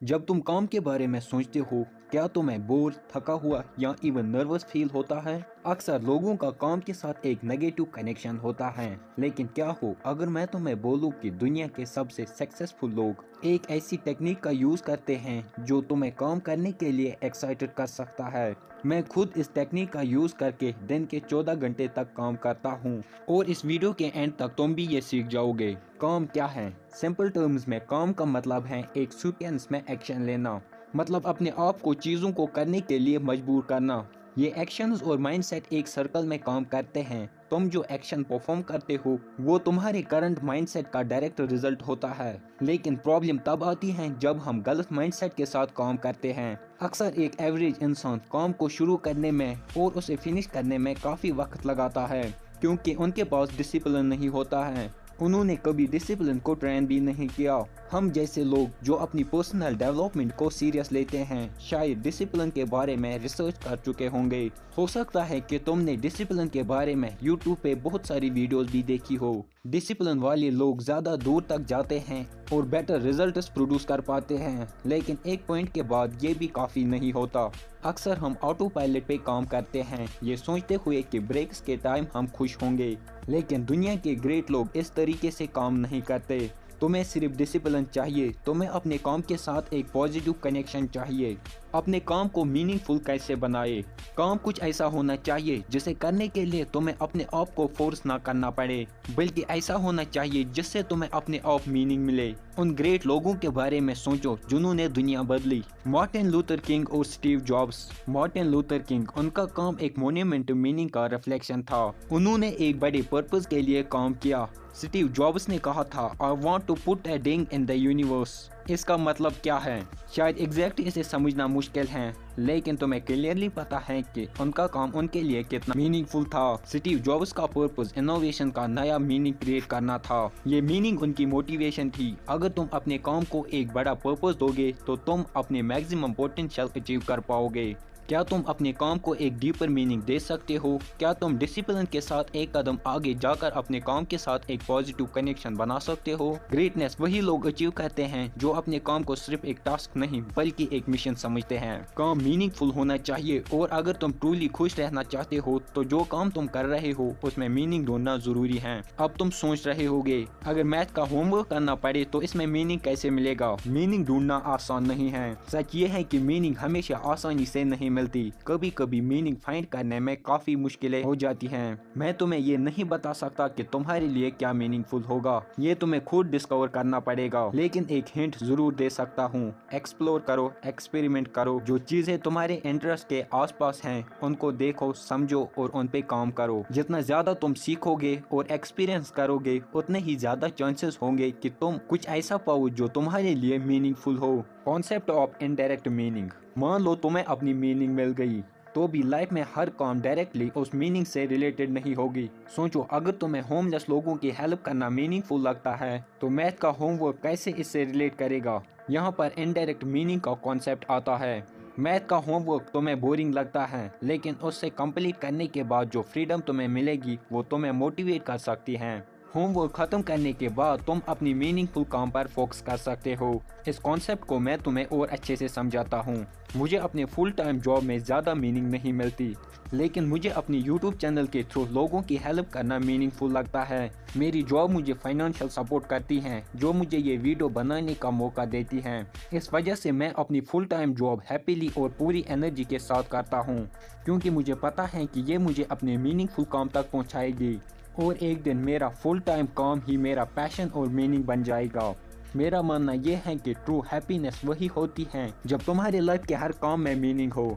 जब तुम काम के बारे में सोचते हो, क्या तुम्हें बोर, थका हुआ या इवन नर्वस फील होता है? अक्सर लोगों का काम के साथ एक नेगेटिव कनेक्शन होता है, लेकिन क्या हो अगर मैं तुम्हें बोलूं कि दुनिया के सबसे सक्सेसफुल लोग एक ऐसी टेक्निक का यूज करते हैं जो तुम्हें काम करने के लिए एक्साइटेड कर सकता है। मैं खुद इस टेक्निक का यूज करके दिन के 14 घंटे तक काम करता हूँ और इस वीडियो के एंड तक तुम भी ये सीख जाओगे। काम क्या है? सिंपल टर्म्स में काम का मतलब है एक सीक्वेंस में एक्शन लेना, मतलब अपने आप को चीज़ों को करने के लिए मजबूर करना। ये एक्शंस और माइंडसेट एक सर्कल में काम करते हैं। तुम जो एक्शन परफॉर्म करते हो वो तुम्हारे करंट माइंडसेट का डायरेक्ट रिजल्ट होता है। लेकिन प्रॉब्लम तब आती है जब हम गलत माइंडसेट के साथ काम करते हैं। अक्सर एक एवरेज इंसान काम को शुरू करने में और उसे फिनिश करने में काफ़ी वक्त लगाता है, क्योंकि उनके पास डिसिप्लिन नहीं होता है। उन्होंने कभी डिसिप्लिन को ट्रेन भी नहीं किया। हम जैसे लोग जो अपनी पर्सनल डेवलपमेंट को सीरियस लेते हैं, शायद डिसिप्लिन के बारे में रिसर्च कर चुके होंगे। हो सकता है कि तुमने डिसिप्लिन के बारे में यूट्यूब पे बहुत सारी वीडियोस भी देखी हो। डिसिप्लिन वाले लोग ज़्यादा दूर तक जाते हैं और बेटर रिजल्ट्स प्रोड्यूस कर पाते हैं, लेकिन एक पॉइंट के बाद ये भी काफ़ी नहीं होता। अक्सर हम ऑटो पायलट पे काम करते हैं, ये सोचते हुए कि ब्रेक्स के टाइम हम खुश होंगे, लेकिन दुनिया के ग्रेट लोग इस तरीके से काम नहीं करते। तुम्हें सिर्फ डिसिप्लिन चाहिए, तुम्हें अपने काम के साथ एक पॉजिटिव कनेक्शन चाहिए। अपने काम को मीनिंगफुल कैसे बनाए? काम कुछ ऐसा होना चाहिए जिसे करने के लिए तुम्हें अपने आप को फोर्स ना करना पड़े, बल्कि ऐसा होना चाहिए जिससे तुम्हें अपने आप मीनिंग मिले। उन ग्रेट लोगों के बारे में सोचो जिन्होंने दुनिया बदली। मार्टिन लूथर किंग और Steve jobs. Martin Luther king, उनका काम एक मोन्यूमेंट मीनिंग का रिफ्लेक्शन था। उन्होंने एक बड़े पर्पस के लिए काम किया। स्टीव जॉब्स ने कहा था, I want to put a ding in the universe. इसका मतलब क्या है? शायद एग्जैक्ट इसे समझना मुश्किल है, लेकिन तुम्हें क्लियरली पता है कि उनका काम उनके लिए कितना मीनिंगफुल था। स्टीव जॉब्स का पर्पस इनोवेशन का नया मीनिंग क्रिएट करना था। ये मीनिंग उनकी मोटिवेशन थी। अगर तुम अपने काम को एक बड़ा पर्पस दोगे तो तुम अपने मैक्सिमम पोटेंशियल अचीव कर पाओगे। क्या तुम अपने काम को एक डीपर मीनिंग दे सकते हो? क्या तुम डिसिप्लिन के साथ एक कदम आगे जाकर अपने काम के साथ एक पॉजिटिव कनेक्शन बना सकते हो? ग्रेटनेस वही लोग अचीव करते हैं जो अपने काम को सिर्फ एक टास्क नहीं बल्कि एक मिशन समझते हैं। काम मीनिंगफुल होना चाहिए, और अगर तुम ट्रूली खुश रहना चाहते हो तो जो काम तुम कर रहे हो उसमें मीनिंग ढूंढना जरूरी है। अब तुम सोच रहे होगे, अगर मैथ का होमवर्क करना पड़े तो इसमें मीनिंग कैसे मिलेगा? मीनिंग ढूंढना आसान नहीं है। सच ये है कि मीनिंग हमेशा आसानी से नहीं मिलती। कभी कभी मीनिंग फाइंड करने में काफी मुश्किलें हो जाती हैं। मैं तुम्हें ये नहीं बता सकता कि तुम्हारे लिए क्या मीनिंगफुल होगा, ये तुम्हें खुद डिस्कवर करना पड़ेगा। लेकिन एक हिंट जरूर दे सकता हूँ, एक्सप्लोर करो, एक्सपेरिमेंट करो। जो चीजें तुम्हारे इंटरेस्ट के आसपास हैं उनको देखो, समझो और उन पे काम करो। जितना ज्यादा तुम सीखोगे और एक्सपीरियंस करोगे, उतने ही ज्यादा चांसेस होंगे कि तुम कुछ ऐसा पाओ जो तुम्हारे लिए मीनिंगफुल हो। Concept of indirect meaning. मान लो तुम्हें अपनी मीनिंग मिल गई, तो भी लाइफ में हर काम डायरेक्टली उस मीनिंग से रिलेटेड नहीं होगी। सोचो, अगर तुम्हें होमलेस लोगों की हेल्प करना मीनिंगफुल लगता है तो मैथ का होमवर्क कैसे इससे रिलेट करेगा? यहाँ पर इनडायरेक्ट मीनिंग का कॉन्सेप्ट आता है। मैथ का होमवर्क तुम्हें बोरिंग लगता है, लेकिन उससे कंप्लीट करने के बाद जो फ्रीडम तुम्हें मिलेगी वो तुम्हें मोटिवेट कर सकती है। होमवर्क खत्म करने के बाद तुम अपनी मीनिंगफुल काम पर फोकस कर सकते हो। इस कॉन्सेप्ट को मैं तुम्हें और अच्छे से समझाता हूँ। मुझे अपने फुल टाइम जॉब में ज़्यादा मीनिंग नहीं मिलती, लेकिन मुझे अपनी यूट्यूब चैनल के थ्रू लोगों की हेल्प करना मीनिंगफुल लगता है। मेरी जॉब मुझे फाइनेंशियल सपोर्ट करती है, जो मुझे ये वीडियो बनाने का मौका देती है। इस वजह से मैं अपनी फुल टाइम जॉब हैप्पीली और पूरी एनर्जी के साथ करता हूँ, क्योंकि मुझे पता है कि ये मुझे अपने मीनिंगफुल काम तक पहुँचाएगी और एक दिन मेरा फुल टाइम काम ही मेरा पैशन और मीनिंग बन जाएगा। मेरा मानना यह है कि ट्रू हैप्पीनेस वही होती है जब तुम्हारी लाइफ के हर काम में मीनिंग हो।